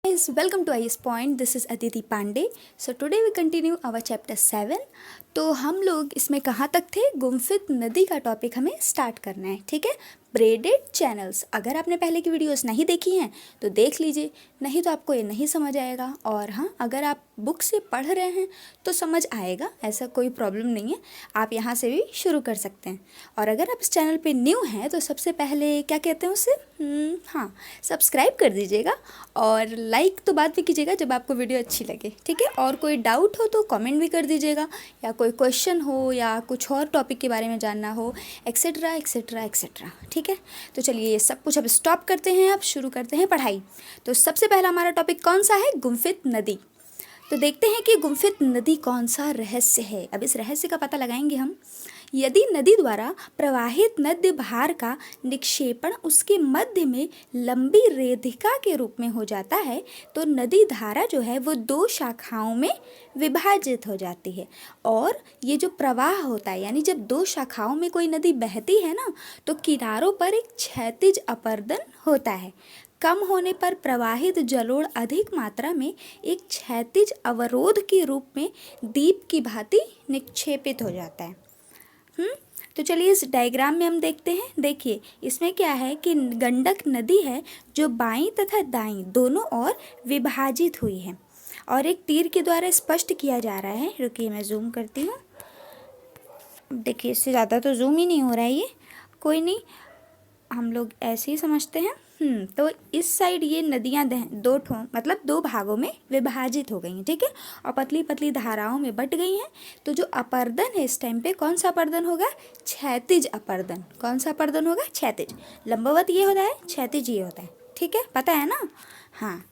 Guys, welcome to IS Point. This is Aditi Pandey. So today we continue our chapter 7. तो हम लोग इसमें कहाँ तक थे? गुम्फित नदी का टॉपिक हमें स्टार्ट करना है, ठीक है। ब्रेडेड चैनल्स, अगर आपने पहले की वीडियोस नहीं देखी हैं तो देख लीजिए, नहीं तो आपको ये नहीं समझ आएगा। और हाँ, अगर आप बुक से पढ़ रहे हैं तो समझ आएगा, ऐसा कोई प्रॉब्लम नहीं है, आप यहाँ से भी शुरू कर सकते हैं। और अगर आप इस चैनल पे न्यू हैं तो सबसे पहले क्या कहते हैं उसे, हाँ, सब्सक्राइब कर दीजिएगा और लाइक तो बाद में कीजिएगा जब आपको वीडियो अच्छी लगे, ठीक है। और कोई डाउट हो तो कमेंट भी कर दीजिएगा, या कोई क्वेश्चन हो या कुछ और टॉपिक के बारे में जानना हो, एक्सेट्रा एक्सेट्रा एक्सेट्रा, ठीक है। तो चलिए ये सब कुछ अब स्टॉप करते हैं, अब शुरू करते हैं पढ़ाई। तो सबसे पहला हमारा टॉपिक कौन सा है? गुम्फित नदी। तो देखते हैं कि गुम्फित नदी कौन सा रहस्य है। अब इस रहस्य का पता लगाएंगे हम। यदि नदी द्वारा प्रवाहित नद्य भार का निक्षेपण उसके मध्य में लंबी रेधिका के रूप में हो जाता है तो नदी धारा जो है वो दो शाखाओं में विभाजित हो जाती है। और ये जो प्रवाह होता है, यानी जब दो शाखाओं में कोई नदी बहती है ना, तो किनारों पर एक क्षैतिज अपरदन होता है। कम होने पर प्रवाहित जलोढ़ अधिक मात्रा में एक क्षैतिज अवरोध के रूप में दीप की भांति निक्षेपित हो जाता है। तो चलिए इस डायग्राम में हम देखते हैं। देखिए इसमें क्या है कि गंडक नदी है जो बाईं तथा दाईं दोनों ओर विभाजित हुई है और एक तीर के द्वारा स्पष्ट किया जा रहा है। रुकिए मैं जूम करती हूँ। देखिए इससे ज़्यादा तो जूम ही नहीं हो रहा है, ये कोई नहीं, हम लोग ऐसे ही समझते हैं। तो इस साइड ये नदियाँ दो ठो मतलब दो भागों में विभाजित हो गई हैं, ठीक है, और पतली पतली धाराओं में बट गई हैं। तो जो अपर्दन है इस टाइम पे, कौन सा अपर्दन होगा? क्षैतिज अपर्दन। कौन सा अपर्दन होगा? क्षैतिज। लंबवत ये होता है, क्षैतिज ये होता है, ठीक है, पता है ना? हाँ,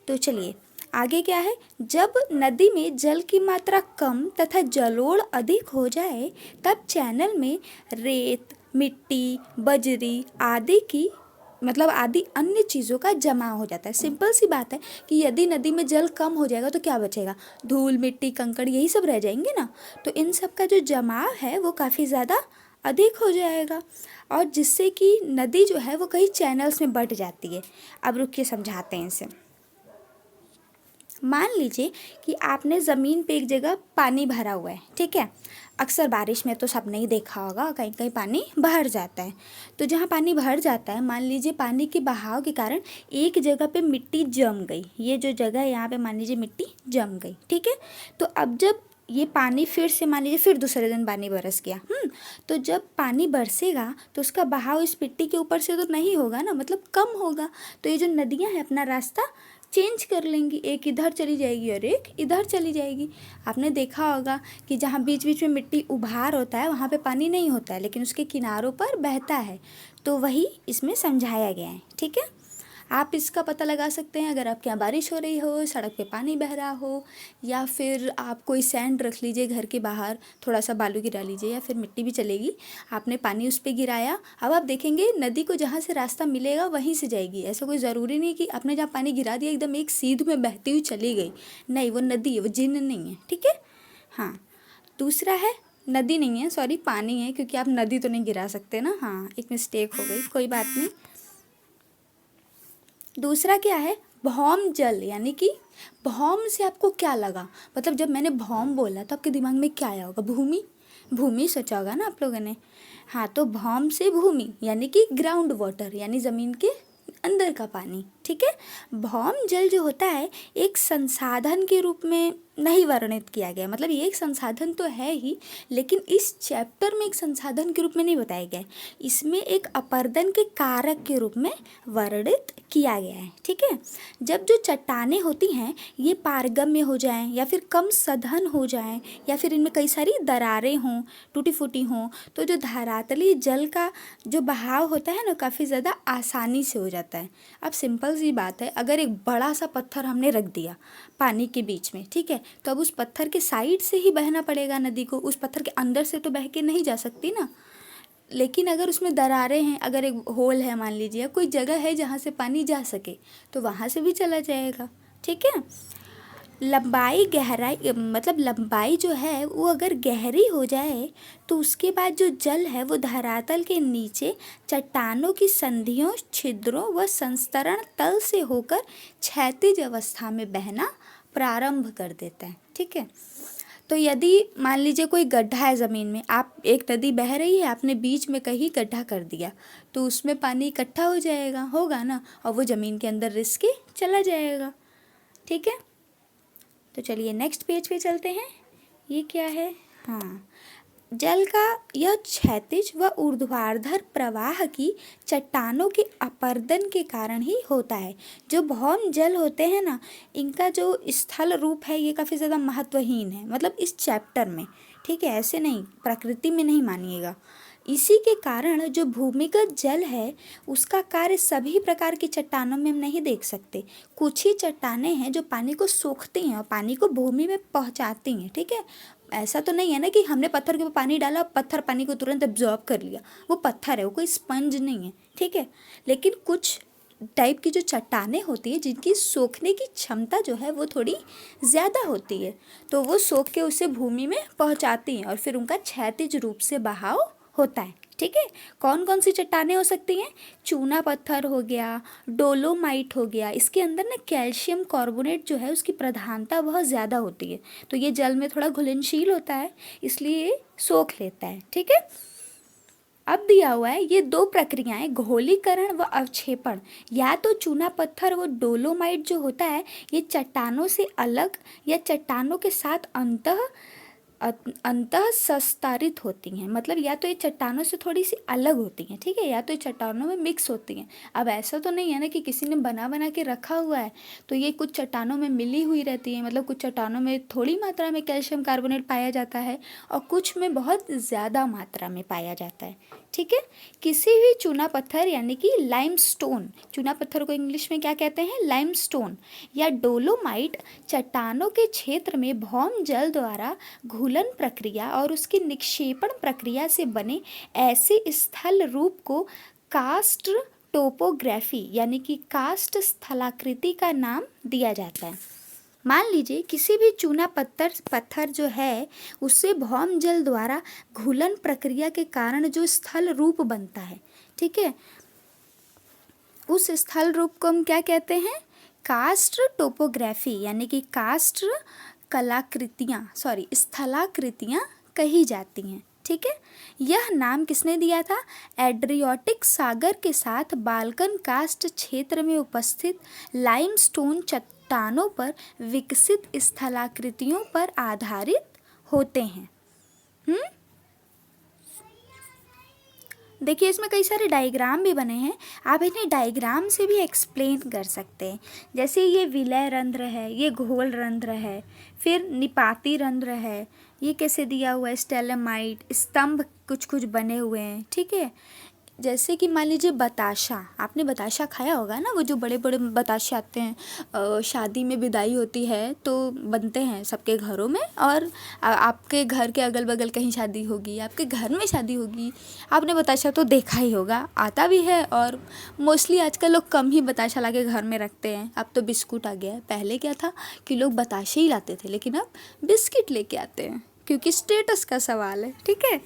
तो चलिए आगे क्या है। जब नदी में जल की मात्रा कम तथा जलोढ़ अधिक हो जाए तब चैनल में रेत, मिट्टी, बजरी आदि अन्य चीज़ों का जमा हो जाता है। सिंपल सी बात है कि यदि नदी में जल कम हो जाएगा तो क्या बचेगा? धूल, मिट्टी, कंकड़, यही सब रह जाएंगे ना। तो इन सब का जो जमाव है वो काफ़ी ज़्यादा अधिक हो जाएगा और जिससे कि नदी जो है वो कई चैनल्स में बट जाती है। अब रुकिए समझाते हैं इसे। मान लीजिए कि आपने ज़मीन पे एक जगह पानी भरा हुआ है, ठीक है। अक्सर बारिश में तो सबने ही देखा होगा, कहीं कहीं पानी भर जाता है। तो जहाँ पानी भर जाता है, मान लीजिए पानी के बहाव के कारण एक जगह पे मिट्टी जम गई। ये जो जगह है यहाँ पे मान लीजिए मिट्टी जम गई, ठीक है। तो अब जब ये पानी फिर से मान लीजिए फिर दूसरे दिन पानी बरस गया, तो जब पानी बरसेगा तो उसका बहाव इस मिट्टी के ऊपर से तो नहीं होगा ना, मतलब कम होगा। तो ये जो नदियाँ हैं अपना रास्ता चेंज कर लेंगी, एक इधर चली जाएगी और एक इधर चली जाएगी। आपने देखा होगा कि जहाँ बीच बीच में मिट्टी उभार होता है वहाँ पे पानी नहीं होता है, लेकिन उसके किनारों पर बहता है। तो वही इसमें समझाया गया है, ठीक है। आप इसका पता लगा सकते हैं अगर आपके यहाँ बारिश हो रही हो, सड़क पे पानी बह रहा हो, या फिर आप कोई सैंड रख लीजिए घर के बाहर, थोड़ा सा बालू गिरा लीजिए या फिर मिट्टी भी चलेगी, आपने पानी उस पर गिराया। अब आप देखेंगे नदी को जहाँ से रास्ता मिलेगा वहीं से जाएगी। ऐसा कोई ज़रूरी नहीं कि आपने जहाँ पानी गिरा दिया एकदम एक सीध में बहती हुई चली गई, नहीं, वो नदी है, वो जिन नहीं है, ठीक है। हाँ, दूसरा है, नदी नहीं है, सॉरी, पानी है, क्योंकि आप नदी तो नहीं गिरा सकते ना। हाँ, एक मिस्टेक हो गई, कोई बात नहीं। दूसरा क्या है? भौम जल, यानी कि भौम से आपको क्या लगा? मतलब जब मैंने भौम बोला तो आपके दिमाग में क्या आया होगा? भूमि, भूमि सोचा होगा ना आप लोगों ने। हाँ, तो भौम से भूमि यानी कि ग्राउंड वाटर, यानी ज़मीन के अंदर का पानी, ठीक है। भौम जल जो होता है एक संसाधन के रूप में नहीं वर्णित किया गया, मतलब ये एक संसाधन तो है ही, लेकिन इस चैप्टर में एक संसाधन के रूप में नहीं बताया गया है। इसमें एक अपर्दन के कारक के रूप में वर्णित किया गया है, ठीक है। जब जो चट्टानें होती हैं ये पारगम्य हो जाएं या फिर कम सघन हो जाएं या फिर इनमें कई सारी दरारें हों, टूटी फूटी हों, तो जो धरातली जल का जो बहाव होता है ना काफ़ी ज़्यादा आसानी से हो जाता है। अब सिंपल सी बात है, अगर एक बड़ा सा पत्थर हमने रख दिया पानी के बीच में, ठीक है, तो अब उस पत्थर के साइड से ही बहना पड़ेगा नदी को, उस पत्थर के अंदर से तो बह के नहीं जा सकती ना। लेकिन अगर उसमें दरारें हैं, अगर एक होल है मान लीजिए, कोई जगह है जहाँ से पानी जा सके, तो वहाँ से भी चला जाएगा, ठीक है। लंबाई गहराई मतलब लंबाई जो है वो अगर गहरी हो जाए तो उसके बाद जो जल है वो धरातल के नीचे चट्टानों की संधियों, छिद्रों व संस्तरण तल से होकर क्षैतिज अवस्था में बहना प्रारंभ कर देता है। ठीक है, तो यदि मान लीजिए कोई गड्ढा है ज़मीन में, आप एक नदी बह रही है, आपने बीच में कहीं गड्ढा कर दिया तो उसमें पानी इकट्ठा हो जाएगा, होगा ना, और वो ज़मीन के अंदर रिस के चला जाएगा। ठीक है, तो चलिए नेक्स्ट पेज पे चलते हैं। ये क्या है? हाँ, जल का यह क्षैतिज व ऊर्ध्वाधर प्रवाह की चट्टानों के अपर्दन के कारण ही होता है। जो भौम जल होते हैं ना, इनका जो स्थल रूप है ये काफ़ी ज़्यादा महत्वहीन है, मतलब इस चैप्टर में। ठीक है, ऐसे नहीं, प्रकृति में नहीं मानिएगा। इसी के कारण जो भूमिगत जल है उसका कार्य सभी प्रकार की चट्टानों में हम नहीं देख सकते। कुछ ही चट्टानें हैं जो पानी को सोखती हैं और पानी को भूमि में पहुंचाती हैं। ठीक है, ऐसा तो नहीं है ना कि हमने पत्थर के ऊपर पानी डाला, पत्थर पानी को तुरंत एब्जॉर्ब कर लिया, वो पत्थर है, वो कोई स्पंज नहीं है। ठीक है, लेकिन कुछ टाइप की जो चट्टानें होती है जिनकी सोखने की क्षमता जो है वो थोड़ी ज़्यादा होती है, तो वो सोख के उसे भूमि में पहुंचाती हैं और फिर उनका क्षैतिज रूप से बहाव होता है। ठीक है, कौन कौन सी चट्टानें हो सकती हैं? चूना पत्थर हो गया, डोलोमाइट हो गया, इसके अंदर ना कैल्शियम कार्बोनेट जो है उसकी प्रधानता बहुत ज़्यादा होती है, तो ये जल में थोड़ा घुलनशील होता है, इसलिए सोख लेता है। ठीक है, अब दिया हुआ है ये दो प्रक्रियाएं, घोलीकरण व अवक्षेपण। या तो चूना पत्थर व डोलोमाइट जो होता है ये चट्टानों से अलग या चट्टानों के साथ अंतः संस्तारित होती हैं, मतलब या तो ये चट्टानों से थोड़ी सी अलग होती हैं। ठीक है, या तो ये चट्टानों में मिक्स होती हैं। अब ऐसा तो नहीं है ना कि किसी ने बना बना के रखा हुआ है, तो ये कुछ चट्टानों में मिली हुई रहती है, मतलब कुछ चट्टानों में थोड़ी मात्रा में कैल्शियम कार्बोनेट पाया जाता है और कुछ में बहुत ज़्यादा मात्रा में पाया जाता है। ठीक है, किसी भी चूना पत्थर यानी कि लाइमस्टोन, चूना पत्थर को इंग्लिश में क्या कहते हैं? लाइमस्टोन, या डोलोमाइट चट्टानों के क्षेत्र में भौम जल द्वारा घुलन प्रक्रिया और उसकी निक्षेपण प्रक्रिया से बने ऐसे स्थल रूप को कास्ट टोपोग्राफी यानी कि कास्ट स्थलाकृति का नाम दिया जाता है। मान लीजिए किसी भी चूना पत्थर जो है उससे भौम जल द्वारा घुलन प्रक्रिया के कारण जो स्थल रूप बनता है, ठीक है, उस स्थल रूप को हम क्या कहते हैं? कास्ट टोपोग्राफी यानी कि कास्ट स्थलाकृतियाँ कही जाती हैं। ठीक है, यह नाम किसने दिया था? एड्रियाटिक सागर के साथ बाल्कन कास्ट क्षेत्र में उपस्थित लाइमस्टोन चट्टानों पर विकसित स्थलाकृतियों पर आधारित होते हैं। देखिए इसमें कई सारे डायग्राम भी बने हैं, आप इन्हें डायग्राम से भी एक्सप्लेन कर सकते हैं। जैसे ये विलय रंध्र है, ये घोल रंध्र है, फिर निपाती रंध्र है, ये कैसे दिया हुआ है? स्टेलेमाइट, स्तंभ कुछ कुछ बने हुए हैं। ठीक है, जैसे कि मान लीजिए बताशा, आपने बताशा खाया होगा ना, वो जो बड़े बड़े बताशे आते हैं, शादी में विदाई होती है तो बनते हैं सबके घरों में, और आपके घर के अगल बगल कहीं शादी होगी, आपके घर में शादी होगी, आपने बताशा तो देखा ही होगा, आता भी है। और मोस्टली आजकल लोग कम ही बताशा ला के घर में रखते हैं, अब तो बिस्कुट आ गया है। पहले क्या था कि लोग बताशे ही लाते थे, लेकिन अब बिस्किट लेके आते हैं क्योंकि स्टेटस का सवाल है। ठीक है,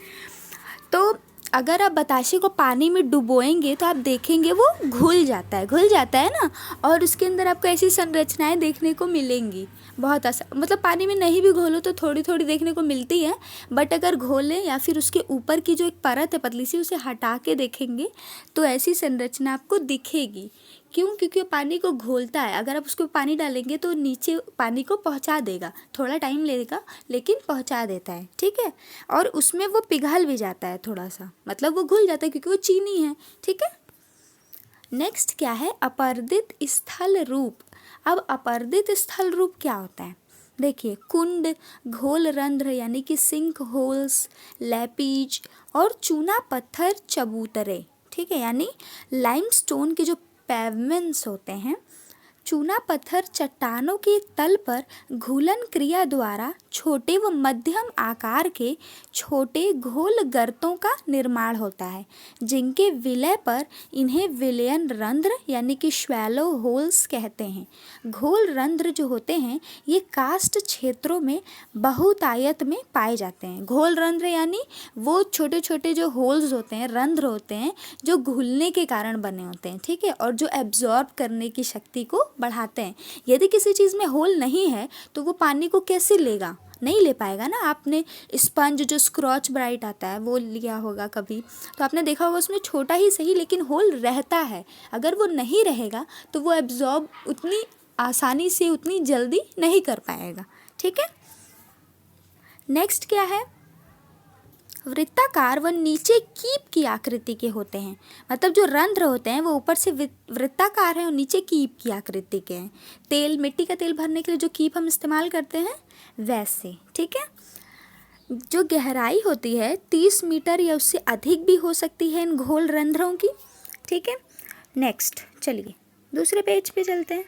तो अगर आप बताशे को पानी में डुबोएंगे तो आप देखेंगे वो घुल जाता है ना, और उसके अंदर आपको ऐसी संरचनाएं देखने को मिलेंगी बहुत आसान, मतलब पानी में नहीं भी घोलो तो थोड़ी थोड़ी देखने को मिलती है, बट अगर घोलें या फिर उसके ऊपर की जो एक परत है पतली सी, उसे हटा के देखेंगे तो ऐसी संरचना आपको दिखेगी। क्यों? क्योंकि वो पानी को घोलता है, अगर आप उसको पानी डालेंगे तो नीचे पानी को पहुंचा देगा, थोड़ा टाइम लगेगा लेकिन पहुंचा देता है। ठीक है, और उसमें वो पिघल भी जाता है थोड़ा सा, मतलब वो घुल जाता है क्योंकि वो चीनी है। ठीक है, नेक्स्ट क्या है? अपर्दित स्थल रूप। अब अपर्दित स्थल रूप क्या होता है? देखिए, कुंड, घोल रंध्र यानी कि सिंक होल्स, लैपीज और चूना पत्थर चबूतरे, ठीक है, यानी लाइमस्टोन के जो पेवमेंट्स होते हैं, चूना पत्थर चट्टानों के तल पर घूलन क्रिया द्वारा छोटे व मध्यम आकार के छोटे घोल गर्तों का निर्माण होता है, जिनके विलय पर इन्हें विलयन रंध्र यानी कि शैलो होल्स कहते हैं। घोल रंध्र जो होते हैं ये कास्ट क्षेत्रों में बहुतायत में पाए जाते हैं। घोल रंध्र यानी वो छोटे छोटे जो होल्स होते हैं, रंध्र होते हैं, जो घुलने के कारण बने होते हैं, ठीक है, और जो एब्जॉर्ब करने की शक्ति को बढ़ाते हैं। यदि किसी चीज़ में होल नहीं है तो वो पानी को कैसे लेगा, नहीं ले पाएगा ना। आपने स्पंज जो स्क्रॉच ब्राइट आता है वो लिया होगा कभी, तो आपने देखा होगा उसमें छोटा ही सही लेकिन होल रहता है। अगर वो नहीं रहेगा तो वो एब्जॉर्ब उतनी आसानी से उतनी जल्दी नहीं कर पाएगा, ठीक है। नेक्स्ट क्या है, वृत्ताकार व नीचे कीप की आकृति के होते हैं। मतलब जो रंध्र होते हैं वो ऊपर से वृत्ताकार है और नीचे कीप की आकृति के हैं। तेल, मिट्टी का तेल भरने के लिए जो कीप हम इस्तेमाल करते हैं वैसे, ठीक है। जो गहराई होती है 30 मीटर या उससे अधिक भी हो सकती है इन घोल रंध्रों की, ठीक है। नेक्स्ट चलिए दूसरे पेज पे चलते हैं।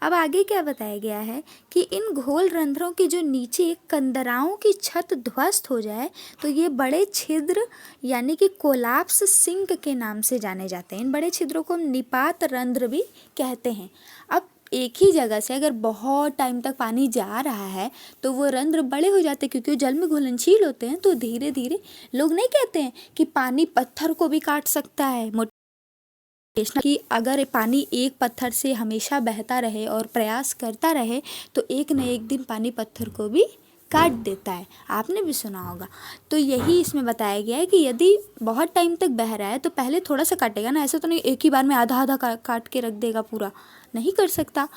अब आगे क्या बताया गया है कि इन घोल रंध्रों के जो नीचे कंदराओं की छत ध्वस्त हो जाए तो ये बड़े छिद्र यानी कि कोलाप्स सिंक के नाम से जाने जाते हैं। इन बड़े छिद्रों को हम निपात रंध्र भी कहते हैं। अब एक ही जगह से अगर बहुत टाइम तक पानी जा रहा है तो वो रंध्र बड़े हो जाते हैं, क्योंकि वो जल में घुलनशील होते हैं। तो धीरे धीरे, लोग नहीं कहते हैं कि पानी पत्थर को भी काट सकता है, कि अगर पानी एक पत्थर से हमेशा बहता रहे और प्रयास करता रहे तो एक न एक दिन पानी पत्थर को भी काट देता है। आपने भी सुना होगा। तो यही इसमें बताया गया है कि यदि बहुत टाइम तक बह रहा है तो पहले थोड़ा सा काटेगा ना, ऐसा तो नहीं एक ही बार में आधा आधा काट के रख देगा, पूरा नहीं कर सकता।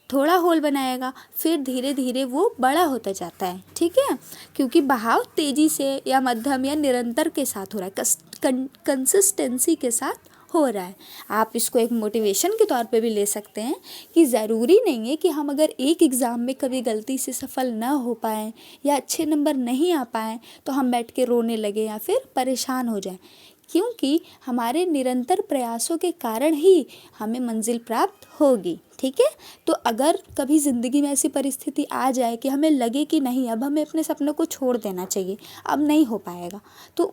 थोड़ा होल बनाएगा, फिर धीरे धीरे वो बड़ा होता जाता है, ठीक है, क्योंकि बहाव तेज़ी से या मध्यम या निरंतर के साथ हो रहा है, कंसिस्टेंसी के साथ हो रहा है। आप इसको एक मोटिवेशन के तौर पे भी ले सकते हैं कि ज़रूरी नहीं है कि हम अगर एक एग्ज़ाम में कभी गलती से सफल ना हो पाएँ या अच्छे नंबर नहीं आ पाएँ तो हम बैठ के रोने लगे या फिर परेशान हो जाएं, क्योंकि हमारे निरंतर प्रयासों के कारण ही हमें मंजिल प्राप्त होगी, ठीक है। तो अगर कभी ज़िंदगी में ऐसी परिस्थिति आ जाए कि हमें लगे कि नहीं अब हमें अपने सपनों को छोड़ देना चाहिए, अब नहीं हो पाएगा, तो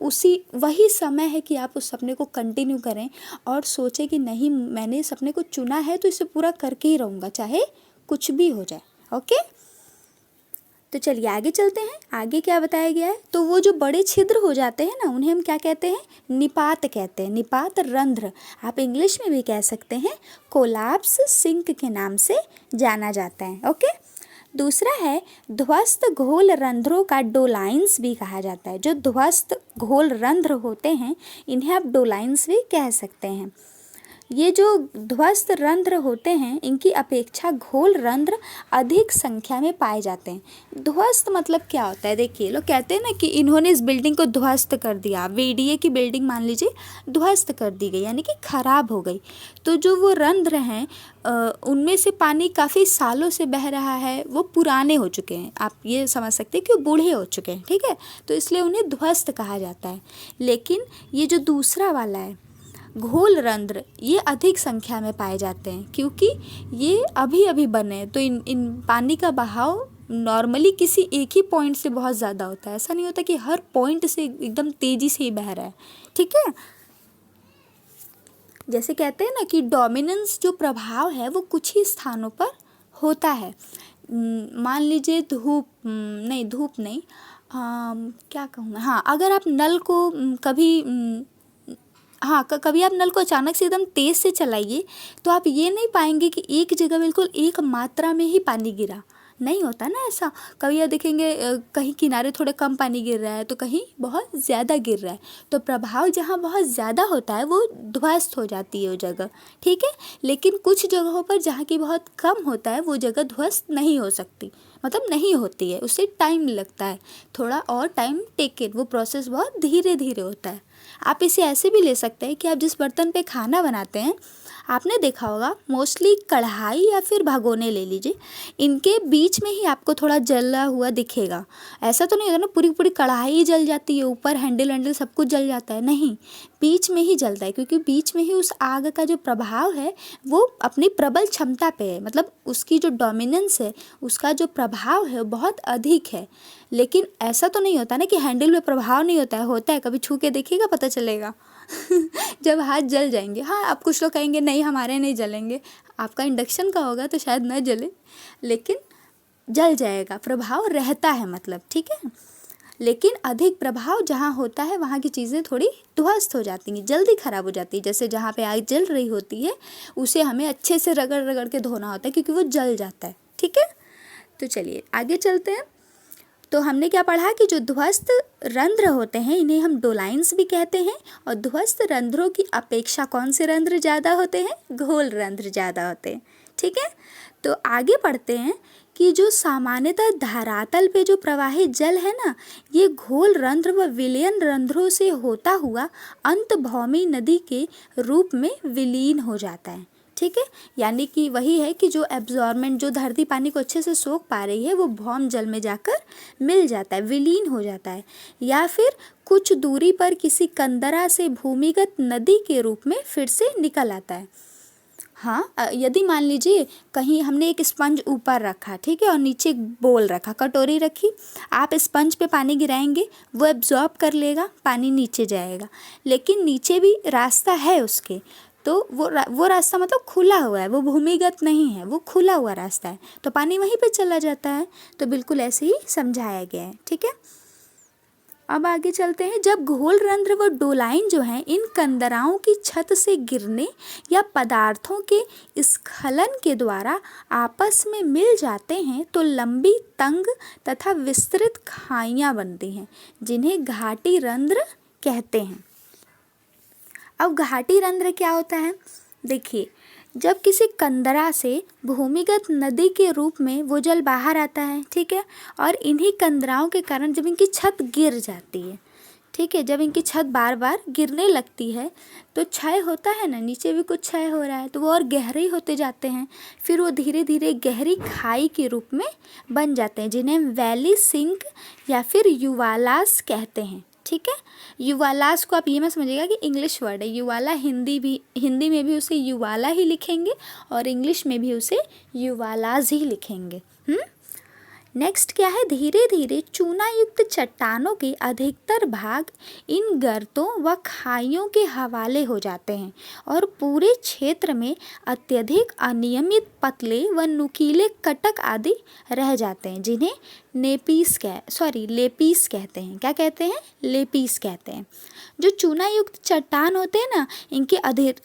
वही समय है कि आप उस सपने को कंटिन्यू करें और सोचें कि नहीं, मैंने सपने को चुना है तो इसे पूरा करके ही रहूँगा, चाहे कुछ भी हो जाए। ओके, तो चलिए आगे चलते हैं। आगे क्या बताया गया है, तो वो जो बड़े छिद्र हो जाते हैं ना उन्हें हम क्या कहते हैं, निपात कहते हैं, निपात रंध्र। आप इंग्लिश में भी कह सकते हैं कोलाप्स सिंक के नाम से जाना जाता है। ओके, दूसरा है ध्वस्त घोल रंध्रों का डोलाइंस भी कहा जाता है। जो ध्वस्त घोल रंध्र होते हैं इन्हें आप डोलाइंस भी कह सकते हैं। ये जो ध्वस्त रंध्र होते हैं इनकी अपेक्षा घोल रंध्र अधिक संख्या में पाए जाते हैं। ध्वस्त मतलब क्या होता है, देखिए लोग कहते हैं ना कि इन्होंने इस बिल्डिंग को ध्वस्त कर दिया। वीडीए की बिल्डिंग मान लीजिए ध्वस्त कर दी गई, यानी कि खराब हो गई। तो जो वो रंध्र हैं उनमें से पानी काफ़ी सालों से बह रहा है, वो पुराने हो चुके हैं। आप ये समझ सकते हैं कि वो बूढ़े हो चुके हैं, ठीक है, तो इसलिए उन्हें ध्वस्त कहा जाता है। लेकिन ये जो दूसरा वाला है घोल रंध्र, ये अधिक संख्या में पाए जाते हैं, क्योंकि ये अभी अभी बने। तो इन पानी का बहाव नॉर्मली किसी एक ही पॉइंट से बहुत ज़्यादा होता है। ऐसा नहीं होता कि हर पॉइंट से एकदम तेज़ी से ही बह रहा है, ठीक है। जैसे कहते हैं ना कि डोमिनेंस जो प्रभाव है वो कुछ ही स्थानों पर होता है। मान लीजिए धूप नहीं, क्या कहूँ मैं, हाँ, अगर आप नल को कभी आप नल को अचानक से एकदम तेज़ से चलाइए तो आप ये नहीं पाएंगे कि एक जगह बिल्कुल एक मात्रा में ही पानी गिरा, नहीं होता ना ऐसा। कभी आप देखेंगे कहीं किनारे थोड़ा कम पानी गिर रहा है तो कहीं बहुत ज़्यादा गिर रहा है। तो प्रभाव जहाँ बहुत ज़्यादा होता है वो ध्वस्त हो जाती है वो जगह, ठीक है। लेकिन कुछ जगहों पर जहाँ की बहुत कम होता है वो जगह ध्वस्त नहीं हो सकती, मतलब नहीं होती है, उससे टाइम लगता है, थोड़ा और टाइम टेकन, वो प्रोसेस बहुत धीरे धीरे होता है। आप इसे ऐसे भी ले सकते हैं कि आप जिस बर्तन पे खाना बनाते हैं आपने देखा होगा मोस्टली कढ़ाई या फिर भगोने ले लीजिए, इनके बीच में ही आपको थोड़ा जला हुआ दिखेगा। ऐसा तो नहीं होता ना पूरी पूरी कढ़ाई ही जल जाती है, ऊपर हैंडल वैंडल सब कुछ जल जाता है, नहीं, बीच में ही जलता है, क्योंकि बीच में ही उस आग का जो प्रभाव है वो अपनी प्रबल क्षमता पे है, मतलब उसकी जो डोमिनेंस है, उसका जो प्रभाव है वो बहुत अधिक है। लेकिन ऐसा तो नहीं होता ना कि हैंडल में प्रभाव नहीं होता है, कभी छू के देखिएगा पता चलेगा। जब हाथ जल जाएंगे, हाँ आप कुछ लोग कहेंगे नहीं हमारे नहीं जलेंगे, आपका इंडक्शन का होगा तो शायद न जले, लेकिन जल जाएगा, प्रभाव रहता है मतलब, ठीक है। लेकिन अधिक प्रभाव जहाँ होता है वहाँ की चीज़ें थोड़ी ध्वस्त हो जाती हैं, जल्दी ख़राब हो जाती है। जैसे जहाँ पे आग जल रही होती है उसे हमें अच्छे से रगड़ रगड़ के धोना होता है, क्योंकि वो जल जाता है, ठीक है। तो चलिए आगे चलते हैं। तो हमने क्या पढ़ा कि जो ध्वस्त रंध्र होते हैं इन्हें हम डोलाइंस भी कहते हैं, और ध्वस्त रंध्रों की अपेक्षा कौन से रंध्र ज़्यादा होते हैं? घोल रंध्र ज़्यादा होते हैं, ठीक है। तो आगे पढ़ते हैं कि जो सामान्यतः धरातल पे जो प्रवाहित जल है ना, ये घोल रंध्र व विलयन रंध्रों से होता हुआ अंतभौमी नदी के रूप में विलीन हो जाता है, ठीक है। यानी कि वही है कि जो एब्जॉर्बमेंट, जो धरती पानी को अच्छे से सोख पा रही है, वो भौम जल में जाकर मिल जाता है, विलीन हो जाता है, या फिर कुछ दूरी पर किसी कंदरा से भूमिगत नदी के रूप में फिर से निकल आता है। हाँ, यदि मान लीजिए कहीं हमने एक स्पंज ऊपर रखा, ठीक है, और नीचे एक बोल रखा, कटोरी रखी, आप स्पंज पे पानी गिराएंगे, वो एब्जॉर्ब कर लेगा, पानी नीचे जाएगा, लेकिन नीचे भी रास्ता है उसके, तो वो रास्ता मतलब खुला हुआ है, वो भूमिगत नहीं है, वो खुला हुआ रास्ता है, तो पानी वहीं पे चला जाता है। तो बिल्कुल ऐसे ही समझाया गया है, ठीक है। अब आगे चलते हैं। जब घोल रंध्र व डोलाइन जो हैं इन कंदराओं की छत से गिरने या पदार्थों के स्खलन के द्वारा आपस में मिल जाते हैं तो लंबी, तंग तथा विस्तृत खाइयाँ बनती हैं, जिन्हें घाटी रंध्र कहते हैं। अब घाटी रंध्र क्या होता है? देखिए, जब किसी कंदरा से भूमिगत नदी के रूप में वो जल बाहर आता है, ठीक है, और इन्हीं कंदराओं के कारण जब इनकी छत गिर जाती है, ठीक है, जब इनकी छत बार बार गिरने लगती है तो क्षय होता है ना, नीचे भी कुछ क्षय हो रहा है, तो वो और गहरे होते जाते हैं, फिर वो धीरे धीरे गहरी खाई के रूप में बन जाते हैं, जिन्हें वैली सिंक या फिर युवालास कहते हैं, ठीक है। युवालास को आप ये मत समझिएगा कि इंग्लिश वर्ड है, युवाला हिंदी में भी उसे युवाला ही लिखेंगे और इंग्लिश में भी उसे युवालास ही लिखेंगे। नेक्स्ट क्या है? धीरे धीरे चूना युक्त चट्टानों के अधिकतर भाग इन गर्तों व खाइयों के हवाले हो जाते हैं और पूरे क्षेत्र में अत्यधिक अनियमित पतले व नुकीले कटक आदि रह जाते हैं, जिन्हें लेपीस कहते हैं। क्या कहते हैं? लेपीस कहते हैं। जो चूना युक्त चट्टान होते हैं ना, इनके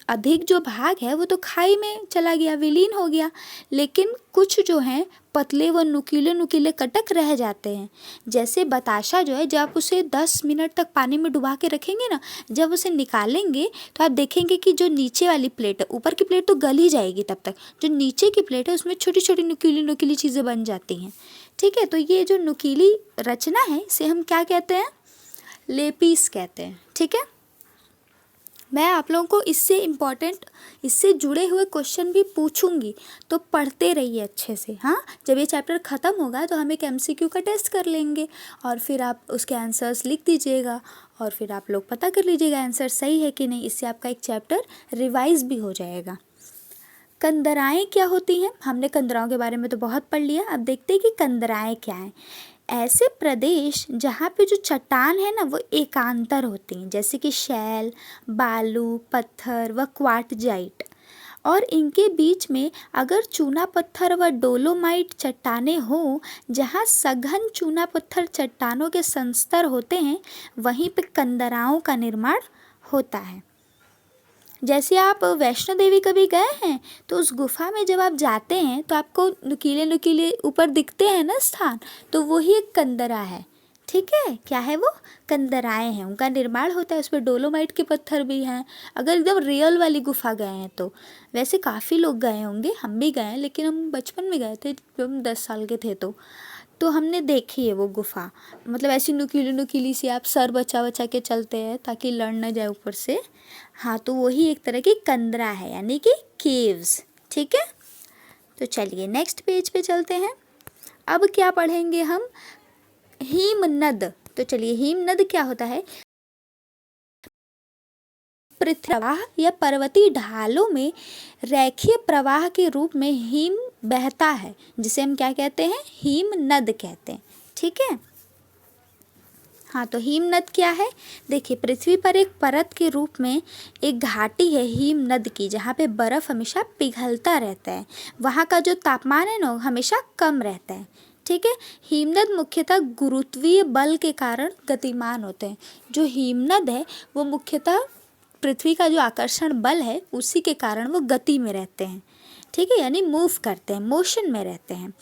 अधिक जो भाग है वो तो खाई में चला गया, विलीन हो गया, लेकिन कुछ जो हैं पतले व नुकीले कटक रह जाते हैं। जैसे बताशा जो है, जब आप उसे 10 मिनट तक पानी में डुबा के रखेंगे ना, जब उसे निकालेंगे तो आप देखेंगे कि जो नीचे वाली प्लेट है, ऊपर की प्लेट तो गल ही जाएगी तब तक, जो नीचे की प्लेट है उसमें छोटी छोटी नुकीली चीज़ें बन जाती हैं, ठीक है। तो ये जो नुकीली रचना है इसे हम क्या कहते हैं? लेपीस कहते हैं, ठीक है। मैं आप लोगों को इससे जुड़े हुए क्वेश्चन भी पूछूंगी, तो पढ़ते रहिए अच्छे से। हाँ, जब ये चैप्टर ख़त्म होगा तो हम एक MCQ का टेस्ट कर लेंगे और फिर आप उसके आंसर्स लिख दीजिएगा और फिर आप लोग पता कर लीजिएगा आंसर सही है कि नहीं। इससे आपका एक चैप्टर रिवाइज भी हो जाएगा। कंदराएँ क्या होती हैं? हमने कंदराओं के बारे में तो बहुत पढ़ लिया, अब देखते हैं कि कंदराएँ क्या हैं। ऐसे प्रदेश जहाँ पे जो चट्टान है ना वो एकांतर होती हैं, जैसे कि शैल, बालू, पत्थर व क्वार्टजाइट, और इनके बीच में अगर चूना पत्थर व डोलोमाइट चट्टानें हों, जहाँ सघन चूना पत्थर चट्टानों के संस्तर होते हैं, वहीं पे कंदराओं का निर्माण होता है। जैसे आप वैष्णो देवी कभी गए हैं तो उस गुफा में जब आप जाते हैं तो आपको नुकीले ऊपर दिखते हैं ना स्थान, तो वही एक कंदरा है, ठीक है। क्या है वो? कंदराएँ हैं, उनका निर्माण होता है, उस पर डोलोमाइट के पत्थर भी हैं। अगर एकदम रियल वाली गुफा गए हैं तो, वैसे काफ़ी लोग गए होंगे, हम भी गए हैं, लेकिन हम बचपन में गए थे जब हम 10 साल के थे। तो हमने देखी है वो गुफा, मतलब ऐसी नुकीली नुकीली सी, आप सर बचा बचा के चलते हैं ताकि लड़ न जाए ऊपर से। हाँ, तो वही एक तरह की कंदरा है, यानी कि केव्स। ठीक है, तो चलिए नेक्स्ट पेज पे चलते हैं। अब क्या पढ़ेंगे हम, हिमनद। तो चलिए, हिमनद क्या होता है, प्रवाह या पर्वतीय ढालों में रेखीय प्रवाह के रूप में हिम बहता है, जिसे हम क्या कहते हैं, हिमनद कहते हैं। ठीक है, हाँ, तो हिमनद क्या है, देखिए पृथ्वी पर एक परत के रूप में एक घाटी है हिमनद की, जहाँ पे बर्फ़ हमेशा पिघलता रहता है, वहाँ का जो तापमान है ना हमेशा कम रहता है। ठीक है, हिमनद मुख्यतः गुरुत्वीय बल के कारण गतिमान होते हैं। जो हिमनद है वो मुख्यतः पृथ्वी का जो आकर्षण बल है उसी के कारण वो गति में रहते हैं। ठीक है, यानी मूव करते हैं, मोशन में रहते हैं।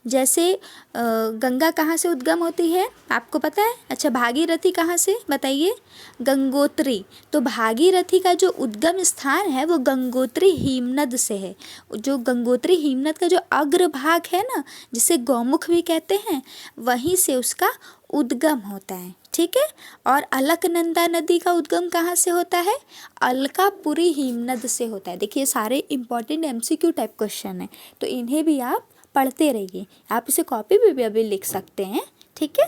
जैसे गंगा कहाँ से उद्गम होती है, आपको पता है? अच्छा, भागीरथी कहाँ से, बताइए? गंगोत्री। तो भागीरथी का जो उद्गम स्थान है वो गंगोत्री हिमनद से है। जो गंगोत्री हिमनद का जो अग्रभाग है ना, जिसे गौमुख भी कहते हैं, वहीं से उसका उद्गम होता है। ठीक है, और अलकनंदा नदी का उद्गम कहाँ से होता है, अलकापुरी हिमनद से होता है। देखिए, सारे इंपॉर्टेंट MCQ टाइप क्वेश्चन हैं, तो इन्हें भी आप पढ़ते रहिए। आप इसे कॉपी पे भी अभी लिख सकते हैं। ठीक है,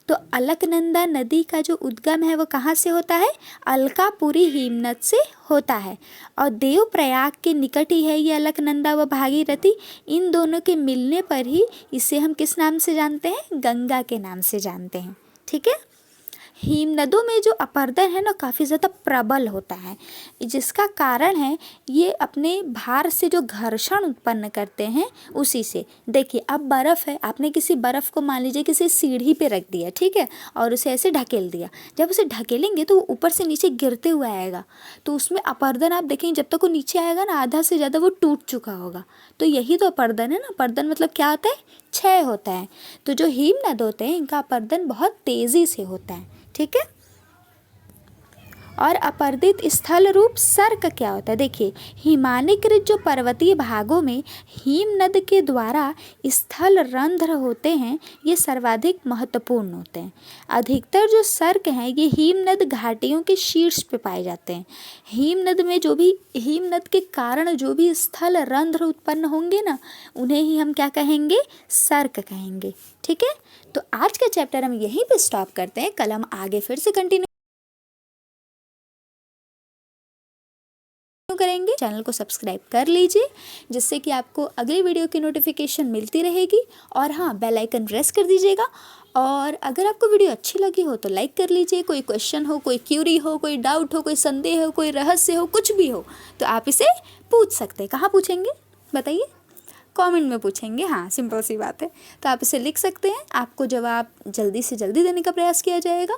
तो अलकनंदा नदी का जो उद्गम है वो कहाँ से होता है, अलकापुरी हिमनद से होता है। और देवप्रयाग के निकट ही है ये अलकनंदा व भागीरथी। इन दोनों के मिलने पर ही इसे हम किस नाम से जानते हैं, गंगा के नाम से जानते हैं। ठीक है, हिमनदों में जो अपरदन है ना काफ़ी ज़्यादा प्रबल होता है, जिसका कारण है ये अपने भार से जो घर्षण उत्पन्न करते हैं उसी से। देखिए, अब बर्फ़ है, आपने किसी बर्फ़ को मान लीजिए किसी सीढ़ी पे रख दिया, ठीक है, और उसे ऐसे ढकेल दिया। जब उसे ढकेलेंगे तो वो ऊपर से नीचे गिरते हुए आएगा, तो उसमें अपरदन आप देखेंगे जब तक वो नीचे आएगा ना आधा से ज़्यादा वो टूट चुका होगा। तो यही तो अपरदन है ना। अपरदन मतलब क्या होता है, क्षय होता है। तो जो हिमनद होते हैं इनका अपरदन बहुत तेज़ी से होता है। ठीक है, और अपर्दित स्थल रूप सर्क क्या होता है, देखिए हिमानीकृत जो पर्वतीय भागों में हिमनद के द्वारा स्थल रंध्र होते हैं ये सर्वाधिक महत्वपूर्ण होते हैं। अधिकतर जो सर्क हैं ये हिमनद घाटियों के शीर्ष पे पाए जाते हैं। हिमनद में जो भी, हिमनद के कारण जो भी स्थल रंध्र उत्पन्न होंगे ना, उन्हें ही हम क्या कहेंगे, सर्क कहेंगे। ठीक है, तो आज का चैप्टर हम यहीं पे स्टॉप करते हैं, कल हम आगे फिर से कंटिन्यू करेंगे। चैनल को सब्सक्राइब कर लीजिए जिससे कि आपको अगली वीडियो की नोटिफिकेशन मिलती रहेगी। और हाँ, बेल आइकन प्रेस कर दीजिएगा। और अगर आपको वीडियो अच्छी लगी हो तो लाइक कर लीजिए। कोई क्वेश्चन हो, कोई क्यूरी हो, कोई डाउट हो, कोई संदेह हो, कोई रहस्य हो, कुछ भी हो तो आप इसे पूछ सकते हैं। कहाँ पूछेंगे बताइए, कमेंट में पूछेंगे। हाँ, सिंपल सी बात है। तो आप इसे लिख सकते हैं, आपको जवाब जल्दी से जल्दी देने का प्रयास किया जाएगा।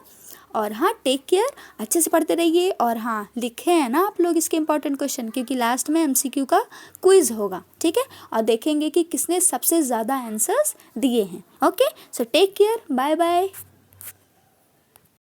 और हाँ, टेक केयर, अच्छे से पढ़ते रहिए। और हाँ, लिखे हैं ना आप लोग इसके इंपॉर्टेंट क्वेश्चन, क्योंकि लास्ट में MCQ का क्विज होगा। ठीक है, और देखेंगे कि किसने सबसे ज़्यादा आंसर्स दिए हैं। Okay, so take care, bye bye.